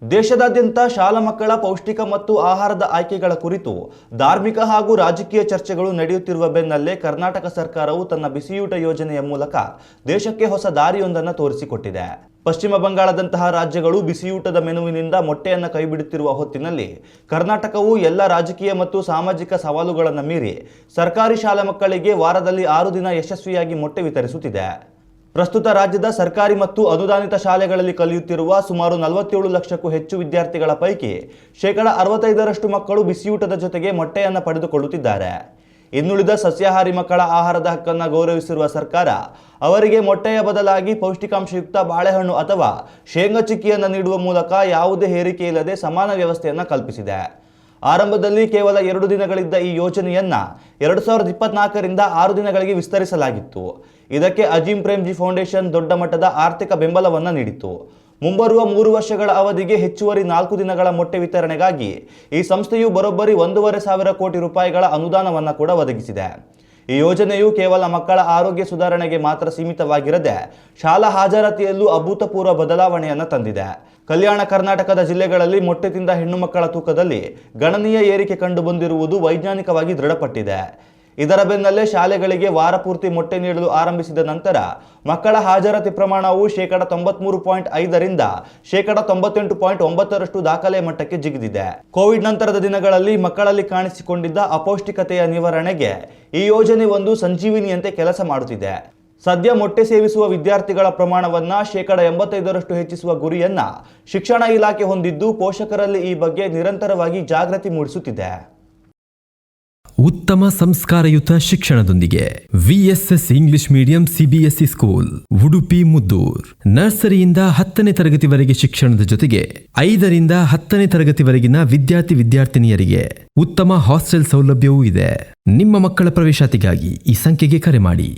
ದೇಶದಾದ್ಯಂತ ಶಾಲಾ ಮಕ್ಕಳ ಪೌಷ್ಟಿಕ ಮತ್ತು ಆಹಾರದ ಆಯ್ಕೆಗಳ ಕುರಿತು ಧಾರ್ಮಿಕ ಹಾಗೂ ರಾಜಕೀಯ ಚರ್ಚೆಗಳು ನಡೆಯುತ್ತಿರುವ ಬೆನ್ನಲ್ಲೇ ಕರ್ನಾಟಕ ಸರ್ಕಾರವು ತನ್ನ ಬಿಸಿಯೂಟ ಯೋಜನೆಯ ಮೂಲಕ ದೇಶಕ್ಕೆ ಹೊಸ ದಾರಿಯೊಂದನ್ನು ತೋರಿಸಿಕೊಟ್ಟಿದೆ. ಪಶ್ಚಿಮ ಬಂಗಾಳದಂತಹ ರಾಜ್ಯಗಳು ಬಿಸಿಯೂಟದ ಮೆನುವಿನಿಂದ ಮೊಟ್ಟೆಯನ್ನು ಕೈಬಿಡುತ್ತಿರುವ ಹೊತ್ತಿನಲ್ಲಿ ಕರ್ನಾಟಕವು ಎಲ್ಲ ರಾಜಕೀಯ ಮತ್ತು ಸಾಮಾಜಿಕ ಸವಾಲುಗಳನ್ನು ಮೀರಿ ಸರ್ಕಾರಿ ಶಾಲಾ ಮಕ್ಕಳಿಗೆ ವಾರದಲ್ಲಿ 6 ದಿನ ಯಶಸ್ವಿಯಾಗಿ ಮೊಟ್ಟೆ ವಿತರಿಸುತ್ತಿದೆ. ಪ್ರಸ್ತುತ ರಾಜ್ಯದ ಸರ್ಕಾರಿ ಮತ್ತು ಅನುದಾನಿತ ಶಾಲೆಗಳಲ್ಲಿ ಕಲಿಯುತ್ತಿರುವ ಸುಮಾರು 47 ಲಕ್ಷಕ್ಕೂ ಹೆಚ್ಚು ವಿದ್ಯಾರ್ಥಿಗಳ ಪೈಕಿ ಶೇಕಡ 65ರಷ್ಟು ಮಕ್ಕಳು ಬಿಸಿಯೂಟದ ಜೊತೆಗೆ ಮೊಟ್ಟೆಯನ್ನು ಪಡೆದುಕೊಳ್ಳುತ್ತಿದ್ದಾರೆ. ಇನ್ನುಳಿದ ಸಸ್ಯಾಹಾರಿ ಮಕ್ಕಳ ಆಹಾರದ ಹಕ್ಕನ್ನು ಗೌರವಿಸಿರುವ ಸರ್ಕಾರ ಅವರಿಗೆ ಮೊಟ್ಟೆಯ ಬದಲಾಗಿ ಪೌಷ್ಟಿಕಾಂಶಯುಕ್ತ ಬಾಳೆಹಣ್ಣು ಅಥವಾ ಶೇಂಗಾ ಚಿಕ್ಕಿಯನ್ನು ನೀಡುವ ಮೂಲಕ ಯಾವುದೇ ಹೇರಿಕೆ ಇಲ್ಲದೆ ಸಮಾನ ವ್ಯವಸ್ಥೆಯನ್ನು ಕಲ್ಪಿಸಿದೆ. ಆರಂಭದಲ್ಲಿ ಕೇವಲ 2 ದಿನಗಳಿದ್ದ ಈ ಯೋಜನೆಯನ್ನು 2024ರಿಂದ 6 ದಿನಗಳಿಗೆ ವಿಸ್ತರಿಸಲಾಗಿತ್ತು. ಇದಕ್ಕೆ ಅಜೀಂ ಪ್ರೇಮ್ಜಿ ಫೌಂಡೇಶನ್ ದೊಡ್ಡ ಮಟ್ಟದ ಆರ್ಥಿಕ ಬೆಂಬಲವನ್ನು ನೀಡಿತು. ಮುಂಬರುವ 3 ವರ್ಷಗಳ ಅವಧಿಗೆ ಹೆಚ್ಚುವರಿ 4 ದಿನಗಳ ಮೊಟ್ಟೆ ವಿತರಣೆಗಾಗಿ ಈ ಸಂಸ್ಥೆಯು ಬರೋಬ್ಬರಿ 1,500 ಕೋಟಿ ರೂಪಾಯಿಗಳ ಅನುದಾನವನ್ನು ಕೂಡ ಒದಗಿಸಿದೆ. ಈ ಯೋಜನೆಯು ಕೇವಲ ಮಕ್ಕಳ ಆರೋಗ್ಯ ಸುಧಾರಣೆಗೆ ಮಾತ್ರ ಸೀಮಿತವಾಗಿರದೆ ಶಾಲಾ ಹಾಜರಾತಿಯಲ್ಲೂ ಅಭೂತಪೂರ್ವ ಬದಲಾವಣೆಯನ್ನು ತಂದಿದೆ. ಕಲ್ಯಾಣ ಕರ್ನಾಟಕದ ಜಿಲ್ಲೆಗಳಲ್ಲಿ ಮೊಟ್ಟೆ ತಿಂದ ಹೆಣ್ಣು ಮಕ್ಕಳ ತೂಕದಲ್ಲಿ ಗಣನೀಯ ಏರಿಕೆ ಕಂಡುಬಂದಿರುವುದು ವೈಜ್ಞಾನಿಕವಾಗಿ ದೃಢಪಟ್ಟಿದೆ. ಇದರ ಬೆನ್ನಲ್ಲೇ ಶಾಲೆಗಳಿಗೆ ವಾರ ಪೂರ್ತಿ ಮೊಟ್ಟೆ ನೀಡಲು ಆರಂಭಿಸಿದ ನಂತರ ಮಕ್ಕಳ ಹಾಜರಾತಿ ಪ್ರಮಾಣವು ಶೇಕಡ 93.5ರಿಂದ ಶೇಕಡ 98.9ರಷ್ಟು ದಾಖಲೆ ಮಟ್ಟಕ್ಕೆ ಜಿಗಿದಿದೆ. ಕೋವಿಡ್ ನಂತರದ ದಿನಗಳಲ್ಲಿ ಮಕ್ಕಳಲ್ಲಿ ಕಾಣಿಸಿಕೊಂಡಿದ್ದ ಅಪೌಷ್ಟಿಕತೆಯ ನಿವಾರಣೆಗೆ ಈ ಯೋಜನೆ ಒಂದು ಸಂಜೀವಿನಿಯಂತೆ ಕೆಲಸ ಮಾಡುತ್ತಿದೆ. ಸದ್ಯ ಮೊಟ್ಟೆ ಸೇವಿಸುವ ವಿದ್ಯಾರ್ಥಿಗಳ ಪ್ರಮಾಣವನ್ನು ಶೇಕಡ 85ರಷ್ಟು ಹೆಚ್ಚಿಸುವ ಗುರಿಯನ್ನ ಶಿಕ್ಷಣ ಇಲಾಖೆ ಹೊಂದಿದ್ದು ಪೋಷಕರಲ್ಲಿ ಈ ಬಗ್ಗೆ ನಿರಂತರವಾಗಿ ಜಾಗೃತಿ ಮೂಡಿಸುತ್ತಿದೆ. ಉತ್ತಮ ಸಂಸ್ಕಾರಯುತ ಶಿಕ್ಷಣದೊಂದಿಗೆ VSS English medium CBSE school Udupi Muddur. ನರ್ಸರಿಯಿಂದ 10ನೇ ತರಗತಿವರೆಗೆ ಶಿಕ್ಷಣದ ಜೊತೆಗೆ 5ರಿಂದ 10ನೇ ತರಗತಿವರೆಗಿನ ವಿದ್ಯಾರ್ಥಿನಿಯರಿಗೆ ಉತ್ತಮ ಹಾಸ್ಟೆಲ್ ಸೌಲಭ್ಯವೂ ಇದೆ. ನಿಮ್ಮ ಮಕ್ಕಳ ಪ್ರವೇಶಾತಿಗಾಗಿ ಈ ಸಂಖ್ಯೆಗೆ ಕರೆ ಮಾಡಿ.